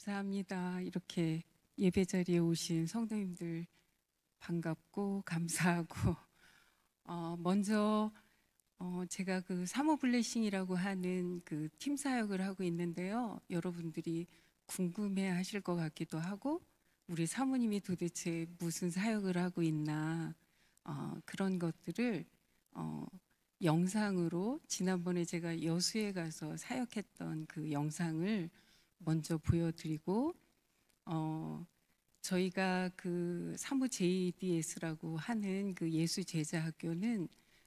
감사합니다. 이렇게 예배 자리에 오신 성도님들 반갑고 감사하고 먼저 제가 그 사모 블레싱이라고 하는 그 팀 사역을 하고 있는데요. 여러분들이 궁금해 하실 것 같기도 하고 우리 사모님이 도대체 무슨 사역을 하고 있나 그런 것들을 영상으로 지난번에 제가 여수에 가서 사역했던 그 영상을 먼저 보여드리고 저희가 그 사무 JDS라고 하는 그 예수 제자 학교는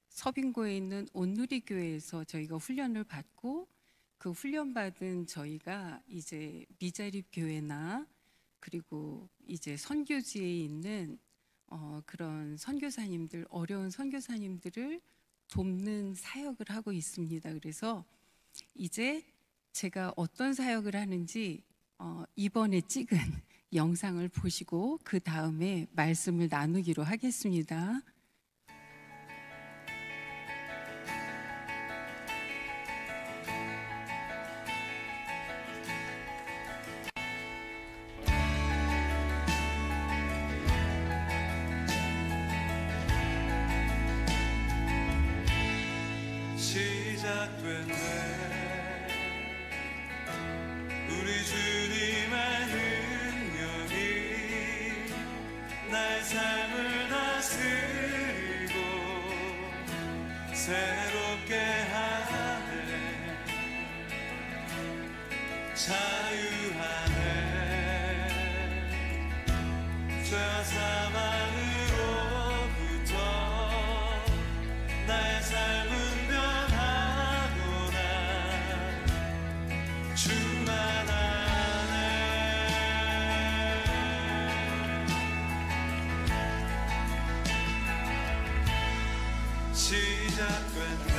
서빙고에 있는 온누리교회에서 저희가 훈련을 받고 그 훈련받은 저희가 이제 미자립 교회나 그리고 이제 선교지에 있는 그런 선교사님들, 어려운 선교사님들을 돕는 사역을 하고 있습니다. 그래서 이제 제가 어떤 사역을 하는지 이번에 찍은 영상을 보시고 그 다음에 말씀을 나누기로 하겠습니다. 시작됐네. 우리 주님의 능력이 나의 삶을 다스리고 새롭게 하네. 자유하네. 죄와 사망으로부터 나의 삶은 시작됐네.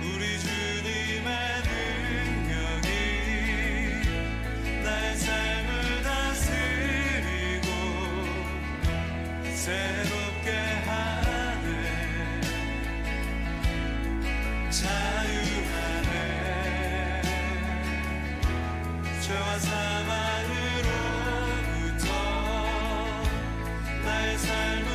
우리 주님의 능력이 나의 삶을 다스리고 새롭게 하네. 자유하네. 죄와 사망으로부터 나의 삶을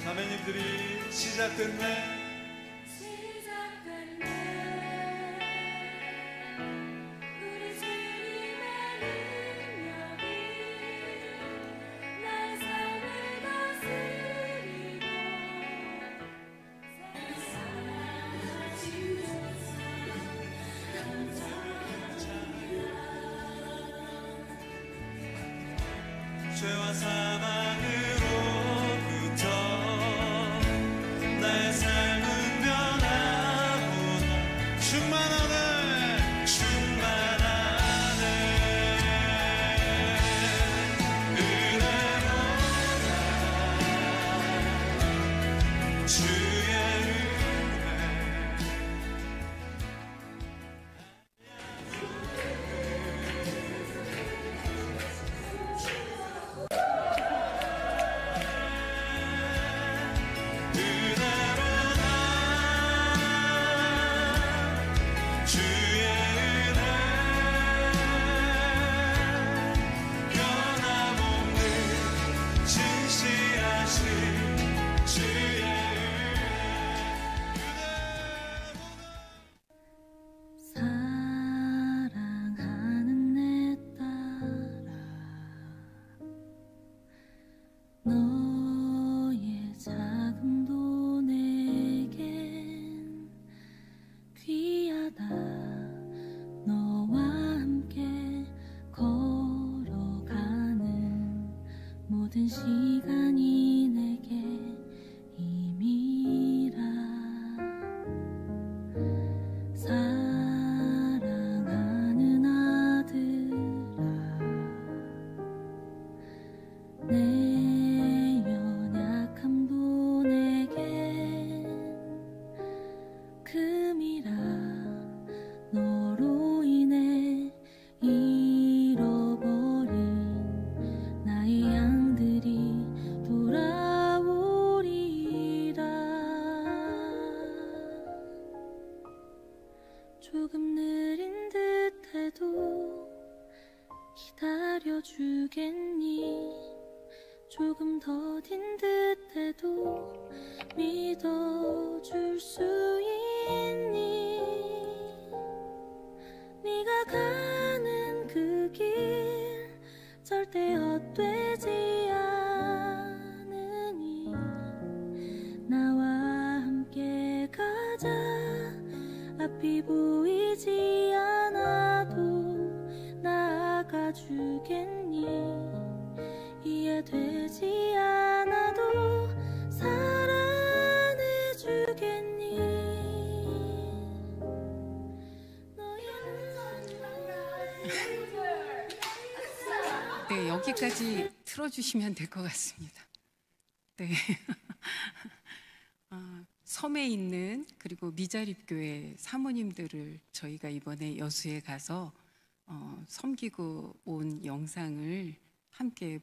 자매님들이 시작됐네. 죄와 사망으로부터 나의 삶은 변하고 충만하네. 충만하네. 은혜로다. 주의 조금 더딘 듯해도 믿어줄 수 있니? 네가 가는 그 길 절대 헛되지 않으니 나와 함께 가자. 앞이 보이지 않아도 나아가 주겠니? 이해되지 않아도 사랑해 주겠니? 네, 여기까지 틀어주시면 될 것 같습니다. 네. 섬에 있는 그리고 미자립교회 사모님들을 저희가 이번에 여수에 가서 섬기고 온 영상을 함께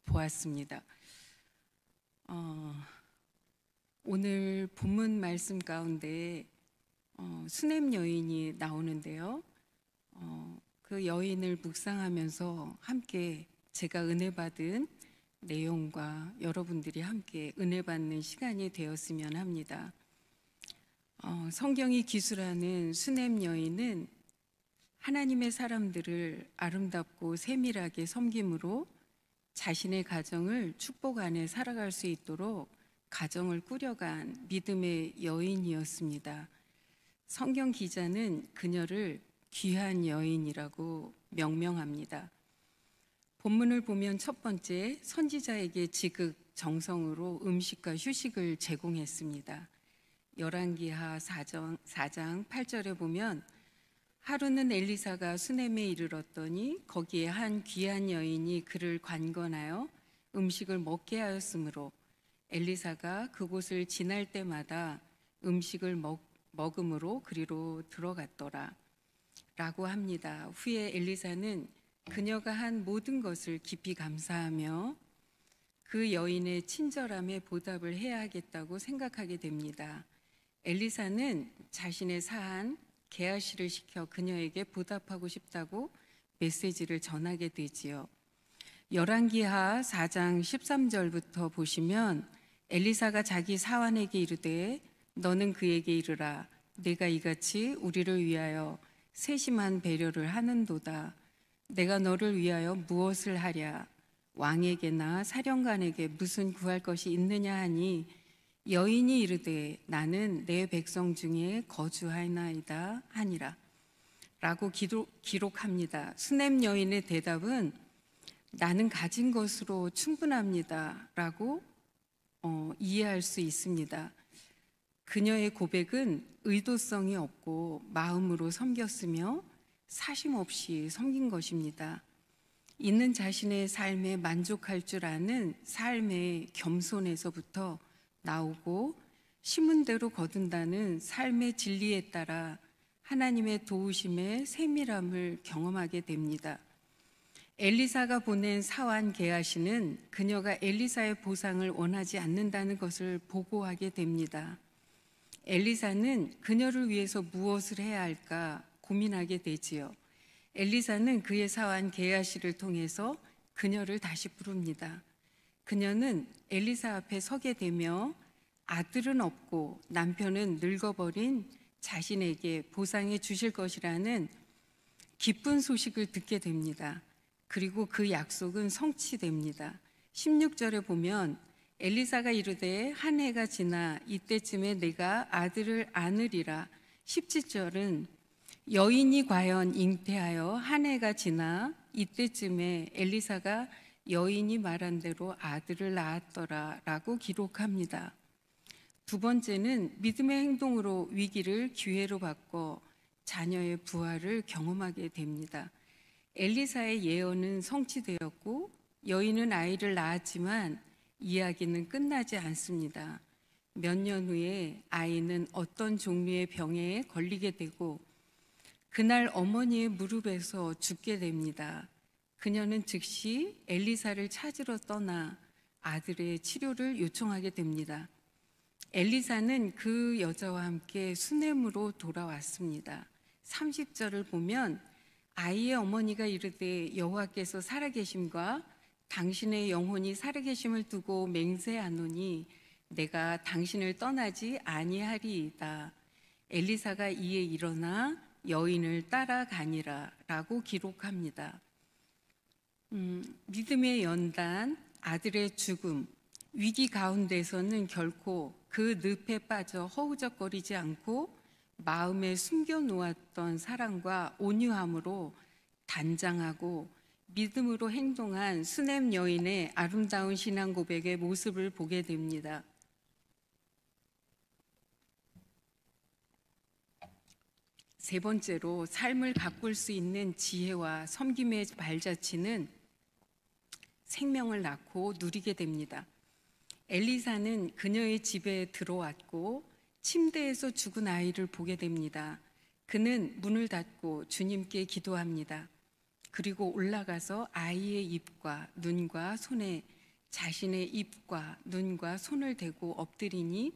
보았습니다. 오늘 본문 말씀 가운데 수냄 여인이 나오는데요. 그 여인을 묵상하면서 함께 제가 은혜 받은 내용과 여러분들이 함께 은혜 받는 시간이 되었으면 합니다. 성경이 기술하는 수냄 여인은 하나님의 사람들을 아름답고 세밀하게 섬김으로 자신의 가정을 축복 안에 살아갈 수 있도록 가정을 꾸려간 믿음의 여인이었습니다. 성경 기자는 그녀를 귀한 여인이라고 명명합니다. 본문을 보면 첫 번째, 선지자에게 지극 정성으로 음식과 휴식을 제공했습니다. 열왕기하 4장 8절에 보면 하루는 엘리사가 수넴에 이르렀더니 거기에 한 귀한 여인이 그를 관건하여 음식을 먹게 하였으므로 엘리사가 그곳을 지날 때마다 음식을 먹음으로 그리로 들어갔더라 라고 합니다. 후에 엘리사는 그녀가 한 모든 것을 깊이 감사하며 그 여인의 친절함에 보답을 해야 하겠다고 생각하게 됩니다. 엘리사는 자신의 사한 게하시를 시켜 그녀에게 보답하고 싶다고 메시지를 전하게 되지요. 열왕기하 4장 13절부터 보시면 엘리사가 자기 사환에게 이르되 너는 그에게 이르라 내가 이같이 우리를 위하여 세심한 배려를 하는도다. 내가 너를 위하여 무엇을 하랴? 왕에게나 사령관에게 무슨 구할 것이 있느냐 하니 여인이 이르되 나는 내 백성 중에 거주하나이다 하니라 라고 기록합니다. 수넴 여인의 대답은 나는 가진 것으로 충분합니다 라고 이해할 수 있습니다. 그녀의 고백은 의도성이 없고 마음으로 섬겼으며 사심 없이 섬긴 것입니다. 있는 자신의 삶에 만족할 줄 아는 삶의 겸손에서부터 나오고 심은 대로 거둔다는 삶의 진리에 따라 하나님의 도우심의 세밀함을 경험하게 됩니다. 엘리사가 보낸 사환 게하시는 그녀가 엘리사의 보상을 원하지 않는다는 것을 보고하게 됩니다. 엘리사는 그녀를 위해서 무엇을 해야 할까 고민하게 되지요. 엘리사는 그의 사환 게하시를 통해서 그녀를 다시 부릅니다. 그녀는 엘리사 앞에 서게 되며 아들은 없고 남편은 늙어버린 자신에게 보상해 주실 것이라는 기쁜 소식을 듣게 됩니다. 그리고 그 약속은 성취됩니다. 16절에 보면 엘리사가 이르되 한 해가 지나 이때쯤에 내가 아들을 안으리라. 17절은 여인이 과연 잉태하여 한 해가 지나 이때쯤에 엘리사가 여인이 말한 대로 아들을 낳았더라 라고 기록합니다. 두 번째는 믿음의 행동으로 위기를 기회로 바꿔 자녀의 부활을 경험하게 됩니다. 엘리사의 예언은 성취되었고 여인은 아이를 낳았지만 이야기는 끝나지 않습니다. 몇 년 후에 아이는 어떤 종류의 병에 걸리게 되고 그날 어머니의 무릎에서 죽게 됩니다. 그녀는 즉시 엘리사를 찾으러 떠나 아들의 치료를 요청하게 됩니다. 엘리사는 그 여자와 함께 수넴으로 돌아왔습니다. 30절을 보면 아이의 어머니가 이르되 여호와께서 살아계심과 당신의 영혼이 살아계심을 두고 맹세하노니 내가 당신을 떠나지 아니하리이다. 엘리사가 이에 일어나 여인을 따라가니라 라고 기록합니다. 믿음의 연단, 아들의 죽음, 위기 가운데서는 결코 그 늪에 빠져 허우적거리지 않고 마음에 숨겨놓았던 사랑과 온유함으로 단장하고 믿음으로 행동한 수넴 여인의 아름다운 신앙 고백의 모습을 보게 됩니다. 세 번째로 삶을 바꿀 수 있는 지혜와 섬김의 발자취는 생명을 낳고 누리게 됩니다. 엘리사는 그녀의 집에 들어왔고 침대에서 죽은 아이를 보게 됩니다. 그는 문을 닫고 주님께 기도합니다. 그리고 올라가서 아이의 입과 눈과 손에 자신의 입과 눈과 손을 대고 엎드리니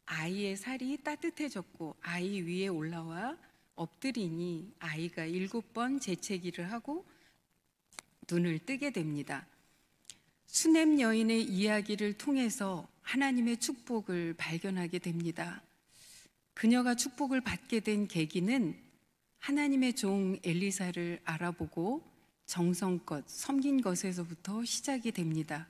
아이의 살이 따뜻해졌고 아이 위에 올라와 엎드리니 아이가 7번 재채기를 하고 눈을 뜨게 됩니다. 수넴 여인의 이야기를 통해서 하나님의 축복을 발견하게 됩니다. 그녀가 축복을 받게 된 계기는 하나님의 종 엘리사를 알아보고 정성껏 섬긴 것에서부터 시작이 됩니다.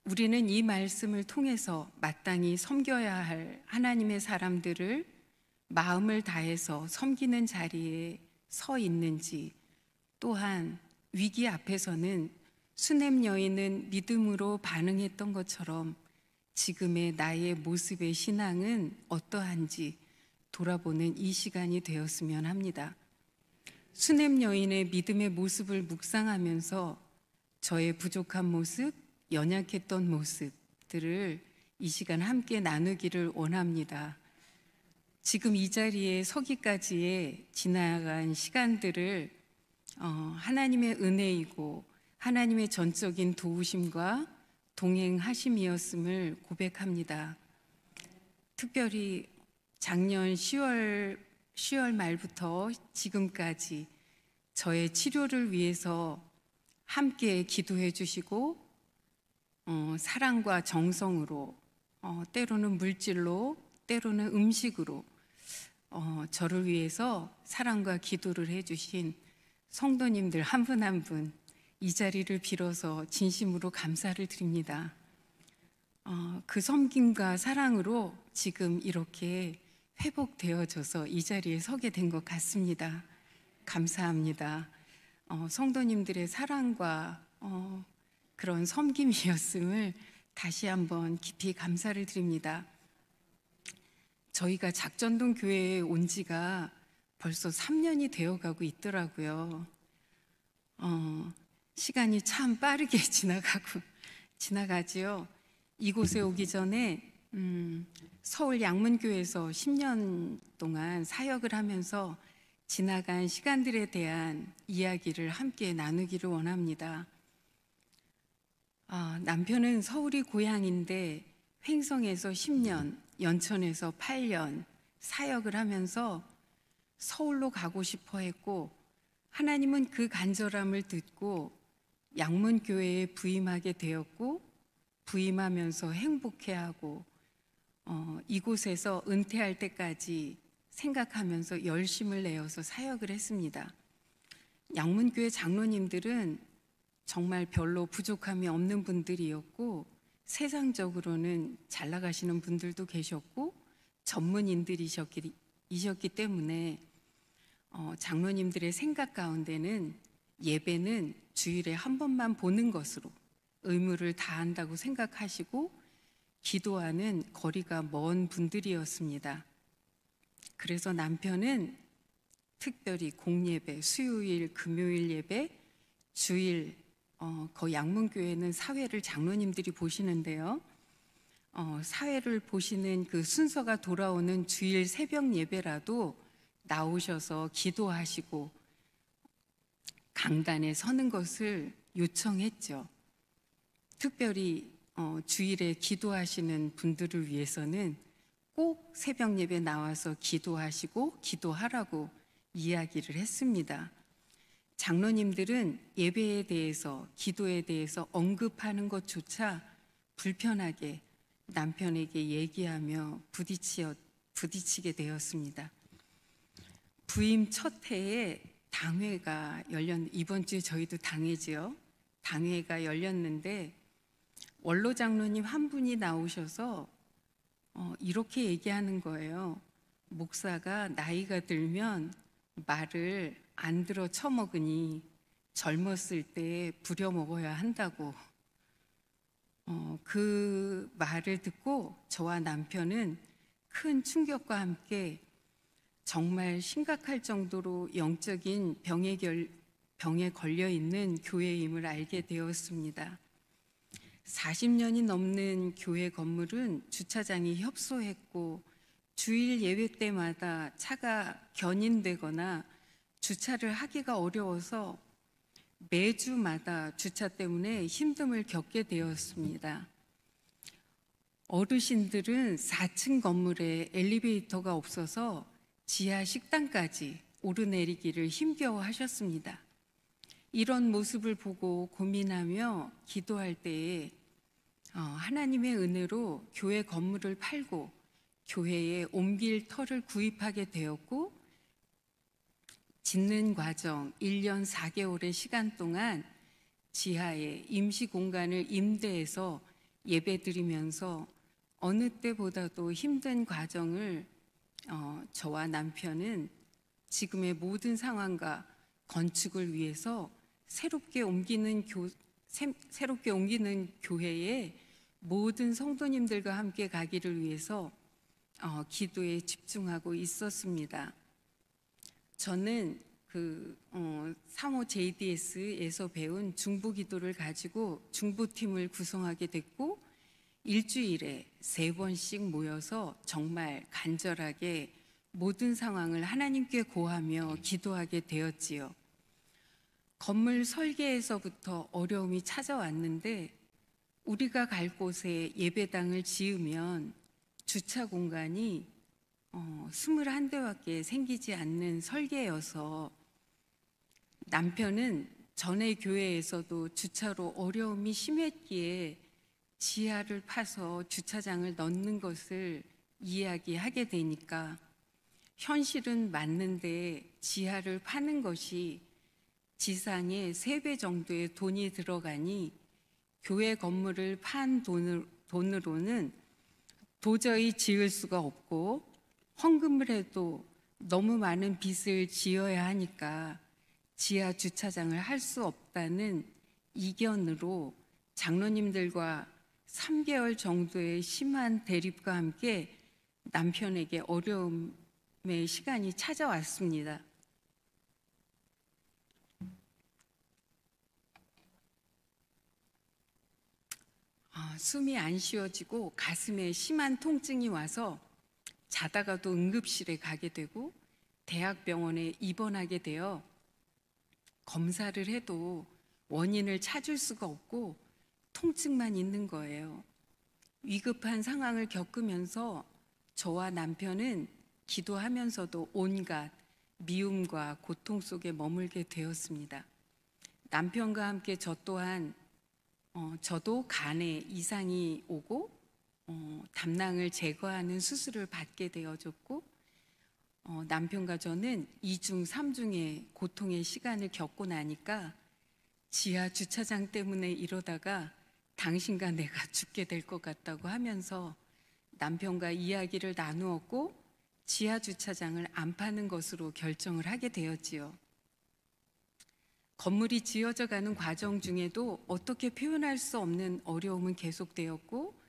우리는 이 말씀을 통해서 마땅히 섬겨야 할 하나님의 사람들을 마음을 다해서 섬기는 자리에 서 있는지, 또한 위기 앞에서는 수넴 여인은 믿음으로 반응했던 것처럼 지금의 나의 모습의 신앙은 어떠한지 돌아보는 이 시간이 되었으면 합니다. 수넴 여인의 믿음의 모습을 묵상하면서 저의 부족한 모습, 연약했던 모습들을 이 시간 함께 나누기를 원합니다. 지금 이 자리에 서기까지의 지나간 시간들을 하나님의 은혜이고 하나님의 전적인 도우심과 동행하심이었음을 고백합니다. 특별히 작년 10월 말부터 지금까지 저의 치료를 위해서 함께 기도해 주시고 사랑과 정성으로 때로는 물질로 때로는 음식으로 저를 위해서 사랑과 기도를 해주신 성도님들 한 분 한 분 이 자리를 빌어서 진심으로 감사를 드립니다. 그 섬김과 사랑으로 지금 이렇게 회복되어져서 이 자리에 서게 된 것 같습니다. 감사합니다. 성도님들의 사랑과 그런 섬김이었음을 다시 한번 깊이 감사를 드립니다. 저희가 작전동 교회에 온 지가 벌써 3년이 되어가고 있더라고요. 시간이 참 빠르게 지나가지요. 이곳에 오기 전에 서울 양문교에서 10년 동안 사역을 하면서 지나간 시간들에 대한 이야기를 함께 나누기를 원합니다. 남편은 서울이 고향인데 횡성에서 10년, 연천에서 8년 사역을 하면서 서울로 가고 싶어 했고, 하나님은 그 간절함을 듣고 양문교회에 부임하게 되었고, 부임하면서 행복해하고 이곳에서 은퇴할 때까지 생각하면서 열심을 내어서 사역을 했습니다. 양문교회 장로님들은 정말 별로 부족함이 없는 분들이었고, 세상적으로는 잘 나가시는 분들도 계셨고 전문인들이셨기 때문에 장로님들의 생각 가운데는 예배는 주일에 한 번만 보는 것으로 의무를 다한다고 생각하시고 기도하는 거리가 먼 분들이었습니다. 그래서 남편은 특별히 공예배, 수요일, 금요일 예배, 주일, 거의 양문교회는 사회를 장로님들이 보시는데요. 사회를 보시는 그 순서가 돌아오는 주일 새벽 예배라도 나오셔서 기도하시고 강단에 서는 것을 요청했죠. 특별히 주일에 기도하시는 분들을 위해서는 꼭 새벽 예배 나와서 기도하시고 기도하라고 이야기를 했습니다. 장로님들은 예배에 대해서, 기도에 대해서 언급하는 것조차 불편하게 남편에게 얘기하며 부딪히게 되었습니다. 부임 첫 해에 당회가 이번 주에 저희도 당회지요. 당회가 열렸는데 원로 장로님 한 분이 나오셔서 이렇게 얘기하는 거예요. 목사가 나이가 들면 말을 안 들어 처먹으니 젊었을 때 부려먹어야 한다고. 그 말을 듣고 저와 남편은 큰 충격과 함께 정말 심각할 정도로 영적인 병에 걸려 있는 교회임을 알게 되었습니다. 40년이 넘는 교회 건물은 주차장이 협소했고 주일 예배 때마다 차가 견인되거나 주차를 하기가 어려워서 매주마다 주차 때문에 힘듦을 겪게 되었습니다. 어르신들은 4층 건물에 엘리베이터가 없어서 지하 식당까지 오르내리기를 힘겨워 하셨습니다. 이런 모습을 보고 고민하며 기도할 때에 하나님의 은혜로 교회 건물을 팔고 교회에 옮길 터를 구입하게 되었고, 짓는 과정 1년 4개월의 시간 동안 지하에 임시 공간을 임대해서 예배드리면서 어느 때보다도 힘든 과정을 저와 남편은 지금의 모든 상황과 건축을 위해서 새롭게 옮기는 교회에 모든 성도님들과 함께 가기를 위해서 기도에 집중하고 있었습니다. 저는 사모 JDS에서 배운 중보기도를 가지고 중보팀을 구성하게 됐고 일주일에 3번씩 모여서 정말 간절하게 모든 상황을 하나님께 고하며 기도하게 되었지요. 건물 설계에서부터 어려움이 찾아왔는데 우리가 갈 곳에 예배당을 지으면 주차 공간이 21대밖에 생기지 않는 설계여서 남편은 전에 교회에서도 주차로 어려움이 심했기에 지하를 파서 주차장을 넣는 것을 이야기하게 되니까 현실은 맞는데 지하를 파는 것이 지상의 3배 정도의 돈이 들어가니 교회 건물을 판 돈으로는 도저히 지을 수가 없고 헌금을 해도 너무 많은 빚을 지어야 하니까 지하 주차장을 할 수 없다는 이견으로 장로님들과 3개월 정도의 심한 대립과 함께 남편에게 어려움의 시간이 찾아왔습니다. 숨이 안 쉬어지고 가슴에 심한 통증이 와서 자다가도 응급실에 가게 되고 대학병원에 입원하게 되어 검사를 해도 원인을 찾을 수가 없고 통증만 있는 거예요. 위급한 상황을 겪으면서 저와 남편은 기도하면서도 온갖 미움과 고통 속에 머물게 되었습니다. 남편과 함께 저도 간에 이상이 오고 담낭을 제거하는 수술을 받게 되어졌고 남편과 저는 2중, 3중의 고통의 시간을 겪고 나니까 지하 주차장 때문에 이러다가 당신과 내가 죽게 될 것 같다고 하면서 남편과 이야기를 나누었고 지하 주차장을 안 파는 것으로 결정을 하게 되었지요. 건물이 지어져 가는 과정 중에도 어떻게 표현할 수 없는 어려움은 계속되었고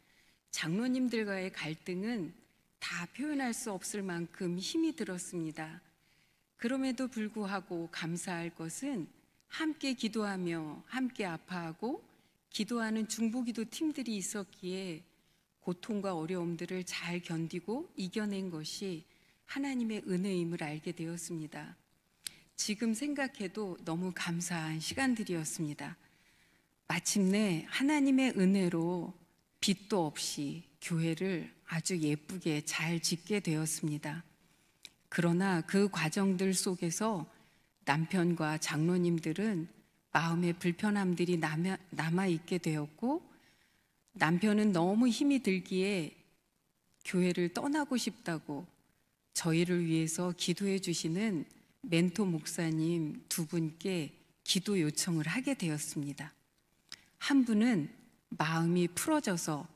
장로님들과의 갈등은 다 표현할 수 없을 만큼 힘이 들었습니다. 그럼에도 불구하고 감사할 것은 함께 기도하며 함께 아파하고 기도하는 중보기도 팀들이 있었기에 고통과 어려움들을 잘 견디고 이겨낸 것이 하나님의 은혜임을 알게 되었습니다. 지금 생각해도 너무 감사한 시간들이었습니다. 마침내 하나님의 은혜로 빚도 없이 교회를 아주 예쁘게 잘 짓게 되었습니다. 그러나 그 과정들 속에서 남편과 장로님들은 마음의 불편함들이 남아있게 되었고, 남편은 너무 힘이 들기에 교회를 떠나고 싶다고 저희를 위해서 기도해 주시는 멘토 목사님 두 분께 기도 요청을 하게 되었습니다. 한 분은 마음이 풀어져서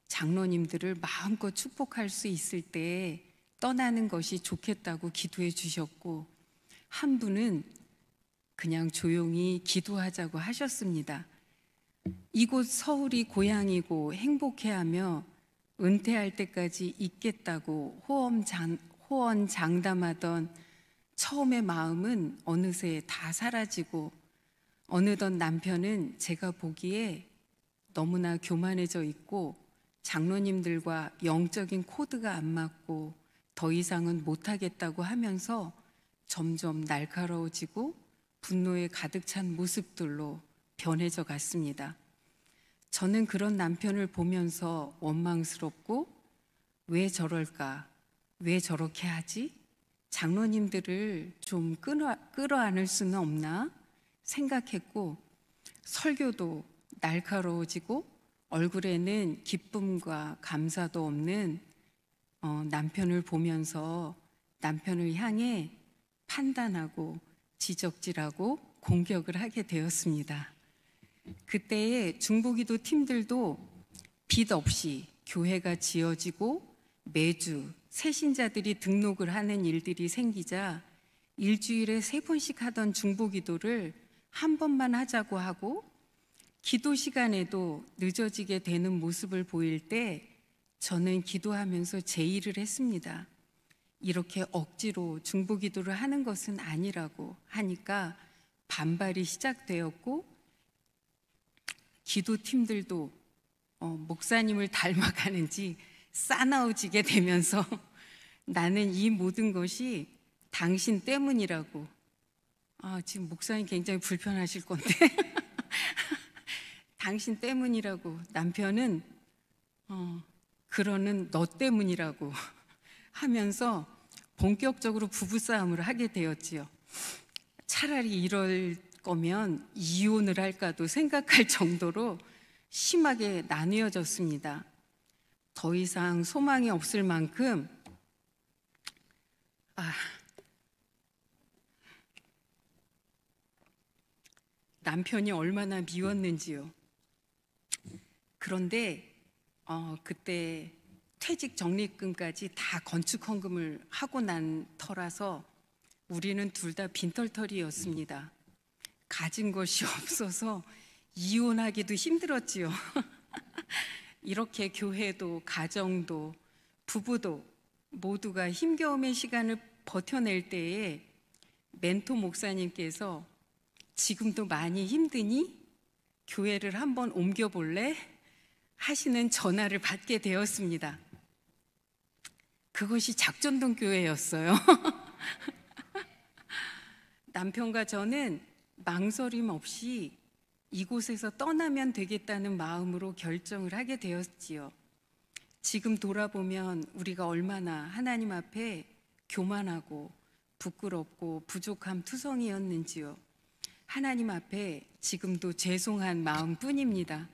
장로님들을 마음껏 축복할 수 있을 때 떠나는 것이 좋겠다고 기도해 주셨고, 한 분은 그냥 조용히 기도하자고 하셨습니다. 이곳 서울이 고향이고 행복해하며 은퇴할 때까지 있겠다고 호언장담하던 처음의 마음은 어느새 다 사라지고, 어느덧 남편은 제가 보기에 너무나 교만해져 있고 장로님들과 영적인 코드가 안 맞고 더 이상은 못하겠다고 하면서 점점 날카로워지고 분노에 가득 찬 모습들로 변해져 갔습니다. 저는 그런 남편을 보면서 원망스럽고, 왜 저럴까? 왜 저렇게 하지? 장로님들을 좀 끌어안을 수는 없나 생각했고, 설교도 날카로워지고 얼굴에는 기쁨과 감사도 없는 남편을 보면서 남편을 향해 판단하고 지적질하고 공격을 하게 되었습니다. 그때에 중보기도 팀들도 빚 없이 교회가 지어지고 매주 새신자들이 등록을 하는 일들이 생기자 일주일에 3번씩 하던 중보기도를 한 번만 하자고 하고, 기도 시간에도 늦어지게 되는 모습을 보일 때 저는 기도하면서 제의를 했습니다. 이렇게 억지로 중보기도를 하는 것은 아니라고 하니까 반발이 시작되었고, 기도팀들도 목사님을 닮아가는지 싸나워지게 되면서 나는 이 모든 것이 당신 때문이라고. 지금 목사님 굉장히 불편하실 건데 당신 때문이라고, 남편은 그러는 너 때문이라고 하면서 본격적으로 부부싸움을 하게 되었지요. 차라리 이럴 거면 이혼을 할까도 생각할 정도로 심하게 나뉘어졌습니다. 더 이상 소망이 없을 만큼 남편이 얼마나 미웠는지요. 그런데 그때 퇴직 적립금까지 다 건축 헌금을 하고 난 터라서 우리는 둘 다 빈털터리였습니다. 가진 것이 없어서 이혼하기도 힘들었지요. 이렇게 교회도 가정도 부부도 모두가 힘겨움의 시간을 버텨낼 때에 멘토 목사님께서 지금도 많이 힘드니 교회를 한번 옮겨볼래? 하시는 전화를 받게 되었습니다. 그것이 작전동 교회였어요. 남편과 저는 망설임 없이 이곳에서 떠나면 되겠다는 마음으로 결정을 하게 되었지요. 지금 돌아보면 우리가 얼마나 하나님 앞에 교만하고 부끄럽고 부족함 투성이었는지요. 하나님 앞에 지금도 죄송한 마음뿐입니다.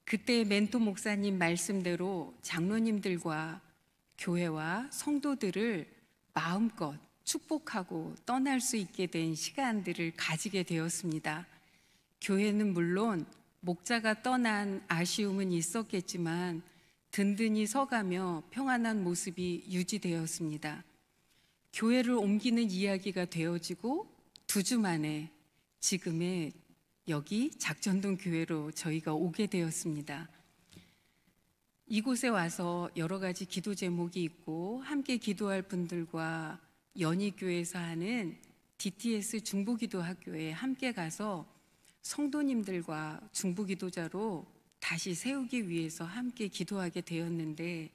그때 멘토 목사님 말씀대로 장로님들과 교회와 성도들을 마음껏 축복하고 떠날 수 있게 된 시간들을 가지게 되었습니다. 교회는 물론 목자가 떠난 아쉬움은 있었겠지만 든든히 서가며 평안한 모습이 유지되었습니다. 교회를 옮기는 이야기가 되어지고 2주 만에 지금의 여기 작전동 교회로 저희가 오게 되었습니다. 이곳에 와서 여러 가지 기도 제목이 있고 함께 기도할 분들과 연희교회에서 하는 DTS 중보기도학교에 함께 가서 성도님들과 중보기도자로 다시 세우기 위해서 함께 기도하게 되었는데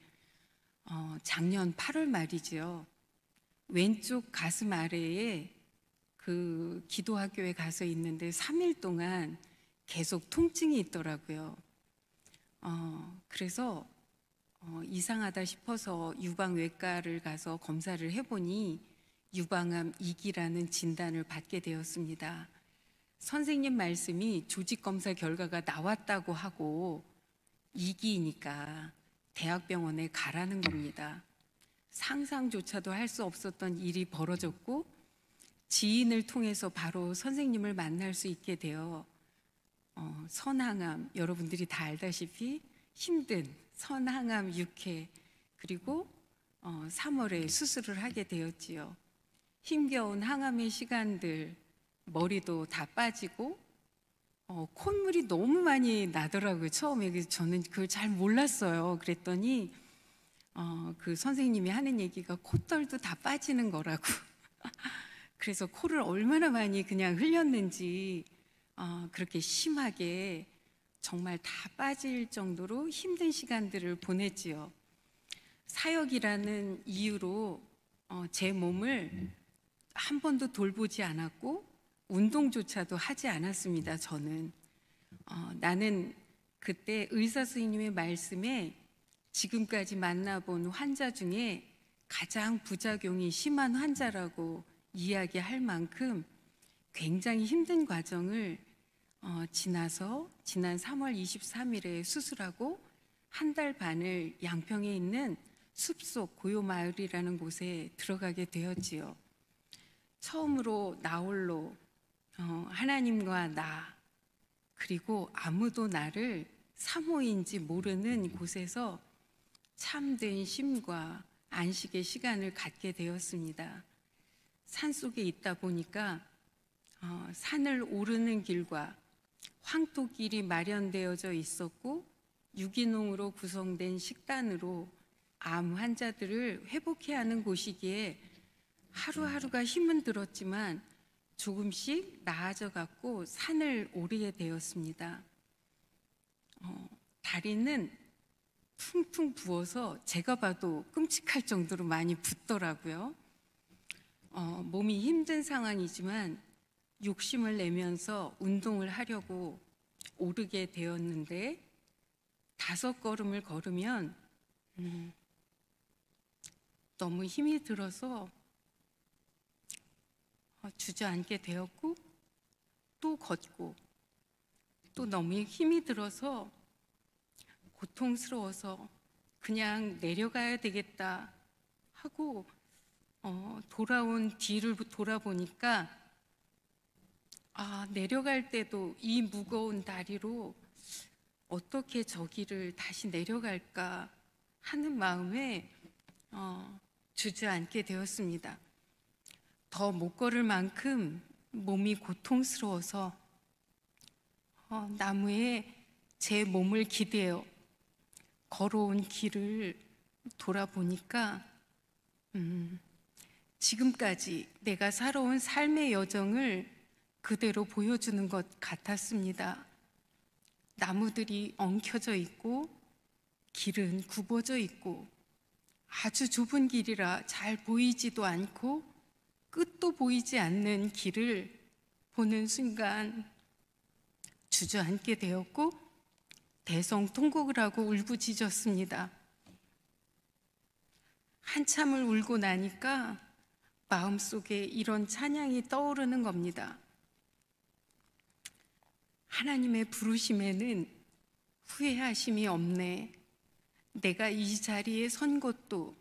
작년 8월 말이죠. 왼쪽 가슴 아래에 그 기도학교에 가서 있는데 3일 동안 계속 통증이 있더라고요. 그래서 이상하다 싶어서 유방외과를 가서 검사를 해보니 유방암 2기라는 진단을 받게 되었습니다. 선생님 말씀이 조직 검사 결과가 나왔다고 하고 2기이니까 대학병원에 가라는 겁니다. 상상조차도 할 수 없었던 일이 벌어졌고 지인을 통해서 바로 선생님을 만날 수 있게 되어 선항암, 여러분들이 다 알다시피 힘든 선항암 6회 그리고 3월에 수술을 하게 되었지요. 힘겨운 항암의 시간들, 머리도 다 빠지고 콧물이 너무 많이 나더라고요. 처음에 그래서 저는 그걸 잘 몰랐어요. 그랬더니 그 선생님이 하는 얘기가 콧털도 다 빠지는 거라고. 그래서 코를 얼마나 많이 그냥 흘렸는지 그렇게 심하게 정말 다 빠질 정도로 힘든 시간들을 보냈지요. 사역이라는 이유로 제 몸을 한 번도 돌보지 않았고 운동조차도 하지 않았습니다. 저는 나는 그때 의사 선생님의 말씀에 지금까지 만나본 환자 중에 가장 부작용이 심한 환자라고 이야기할 만큼 굉장히 힘든 과정을 지나서 지난 3월 23일에 수술하고 한 달 반을 양평에 있는 숲속 고요마을이라는 곳에 들어가게 되었지요. 처음으로 나홀로 하나님과 나 그리고 아무도 나를 사모인지 모르는 곳에서 참된 쉼과 안식의 시간을 갖게 되었습니다. 산속에 있다 보니까 산을 오르는 길과 황토길이 마련되어져 있었고 유기농으로 구성된 식단으로 암 환자들을 회복해야 하는 곳이기에 하루하루가 힘은 들었지만 조금씩 나아져 갔고 산을 오르게 되었습니다. 다리는 퉁퉁 부어서 제가 봐도 끔찍할 정도로 많이 붓더라고요. 몸이 힘든 상황이지만 욕심을 내면서 운동을 하려고 오르게 되었는데 5걸음을 걸으면 너무 힘이 들어서 주저앉게 되었고 또 걷고 또 너무 힘이 들어서 고통스러워서 그냥 내려가야 되겠다 하고 돌아온 뒤를 돌아보니까 내려갈 때도 이 무거운 다리로 어떻게 저기를 다시 내려갈까 하는 마음에 주저앉게 되었습니다. 더 못 걸을 만큼 몸이 고통스러워서 나무에 제 몸을 기대어 걸어온 길을 돌아보니까 지금까지 내가 살아온 삶의 여정을 그대로 보여주는 것 같았습니다. 나무들이 엉켜져 있고 길은 굽어져 있고 아주 좁은 길이라 잘 보이지도 않고 끝도 보이지 않는 길을 보는 순간 주저앉게 되었고 대성통곡을 하고 울부짖었습니다. 한참을 울고 나니까 마음속에 이런 찬양이 떠오르는 겁니다. 하나님의 부르심에는 후회하심이 없네. 내가 이 자리에 선 것도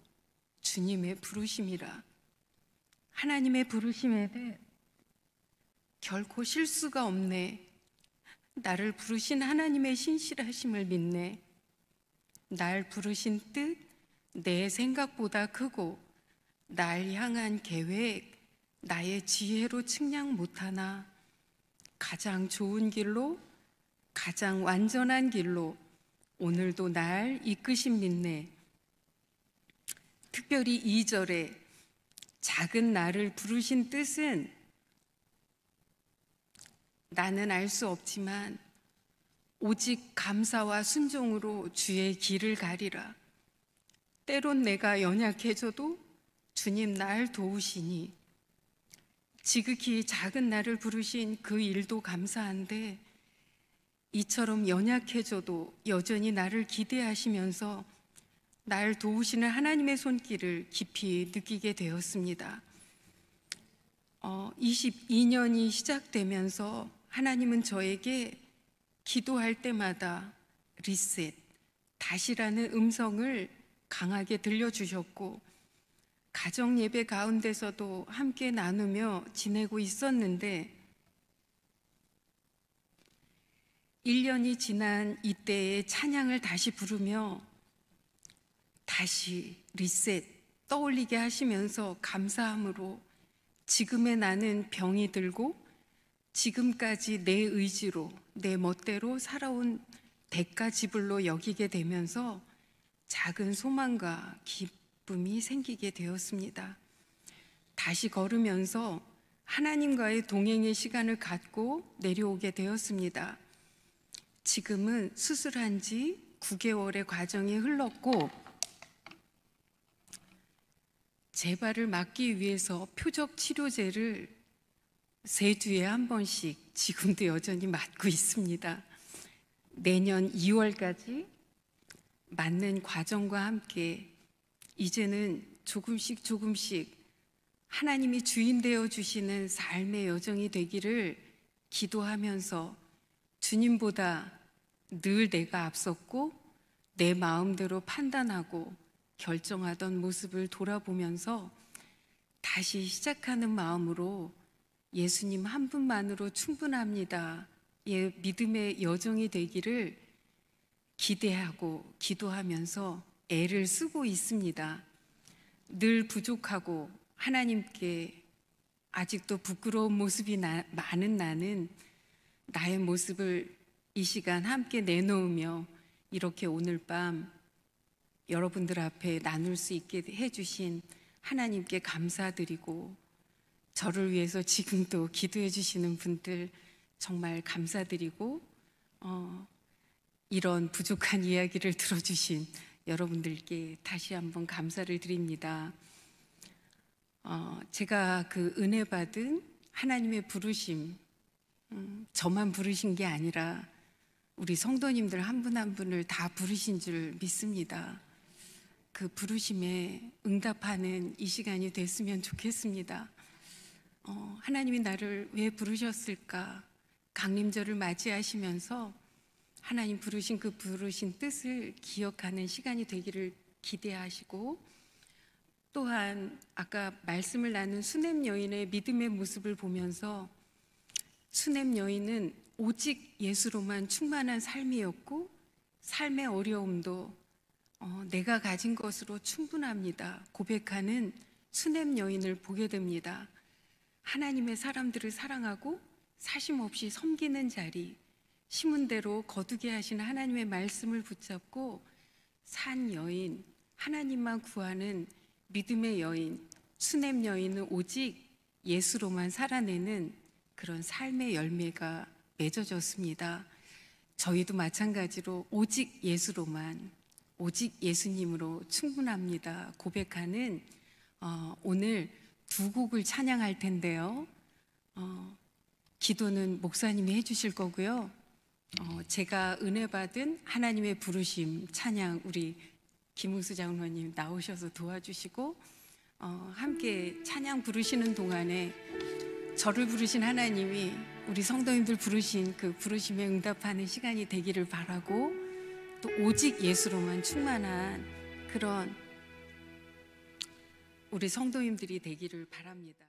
주님의 부르심이라. 하나님의 부르심에는 결코 실수가 없네. 나를 부르신 하나님의 신실하심을 믿네. 날 부르신 뜻, 내 생각보다 크고 날 향한 계획, 나의 지혜로 측량 못하나 가장 좋은 길로, 가장 완전한 길로 오늘도 날 이끄신 믿네. 특별히 2절에 작은 나를 부르신 뜻은 나는 알 수 없지만 오직 감사와 순종으로 주의 길을 가리라. 때론 내가 연약해져도 주님 날 도우시니 지극히 작은 나를 부르신 그 일도 감사한데 이처럼 연약해져도 여전히 나를 기대하시면서 날 도우시는 하나님의 손길을 깊이 느끼게 되었습니다. 22년이 시작되면서 하나님은 저에게 기도할 때마다 리셋, 다시라는 음성을 강하게 들려주셨고, 가정 예배 가운데서도 함께 나누며 지내고 있었는데 1년이 지난 이때의 찬양을 다시 부르며 다시 리셋 떠올리게 하시면서 감사함으로 지금의 나는 병이 들고 지금까지 내 의지로 내 멋대로 살아온 대가지불로 여기게 되면서 작은 소망과 기쁨이 생기게 되었습니다. 다시 걸으면서 하나님과의 동행의 시간을 갖고 내려오게 되었습니다. 지금은 수술한 지 9개월의 과정이 흘렀고 재발을 막기 위해서 표적 치료제를 3주에 한 번씩 지금도 여전히 맞고 있습니다. 내년 2월까지 맞는 과정과 함께 이제는 조금씩 하나님이 주인 되어 주시는 삶의 여정이 되기를 기도하면서 주님보다 늘 내가 앞섰고 내 마음대로 판단하고 결정하던 모습을 돌아보면서 다시 시작하는 마음으로 예수님 한 분만으로 충분합니다. 예, 믿음의 여정이 되기를 기대하고 기도하면서 애를 쓰고 있습니다. 늘 부족하고 하나님께 아직도 부끄러운 모습이 많은 나는 나의 모습을 이 시간 함께 내놓으며 이렇게 오늘 밤 여러분들 앞에 나눌 수 있게 해주신 하나님께 감사드리고 저를 위해서 지금도 기도해 주시는 분들 정말 감사드리고 이런 부족한 이야기를 들어주신 여러분들께 다시 한번 감사를 드립니다. 제가 그 은혜 받은 하나님의 부르심, 저만 부르신 게 아니라 우리 성도님들 한 분 한 분을 다 부르신 줄 믿습니다. 그 부르심에 응답하는 이 시간이 됐으면 좋겠습니다. 하나님이 나를 왜 부르셨을까? 강림절을 맞이하시면서 하나님 부르신 그 부르신 뜻을 기억하는 시간이 되기를 기대하시고, 또한 아까 말씀을 나눈 수냄 여인의 믿음의 모습을 보면서 수냄 여인은 오직 예수로만 충만한 삶이었고 삶의 어려움도 내가 가진 것으로 충분합니다 고백하는 수냄 여인을 보게 됩니다. 하나님의 사람들을 사랑하고 사심없이 섬기는 자리, 심은 대로 거두게 하시는 하나님의 말씀을 붙잡고 산 여인, 하나님만 구하는 믿음의 여인, 수냄 여인은 오직 예수로만 살아내는 그런 삶의 열매가 맺어졌습니다. 저희도 마찬가지로 오직 예수로만, 오직 예수님으로 충분합니다 고백하는 오늘 2곡을 찬양할 텐데요. 기도는 목사님이 해주실 거고요. 제가 은혜 받은 하나님의 부르심 찬양 우리 김웅수 장로님 나오셔서 도와주시고 함께 찬양 부르시는 동안에 저를 부르신 하나님이 우리 성도님들 부르신 그 부르심에 응답하는 시간이 되기를 바라고, 또 오직 예수로만 충만한 그런 우리 성도님들이 되기를 바랍니다.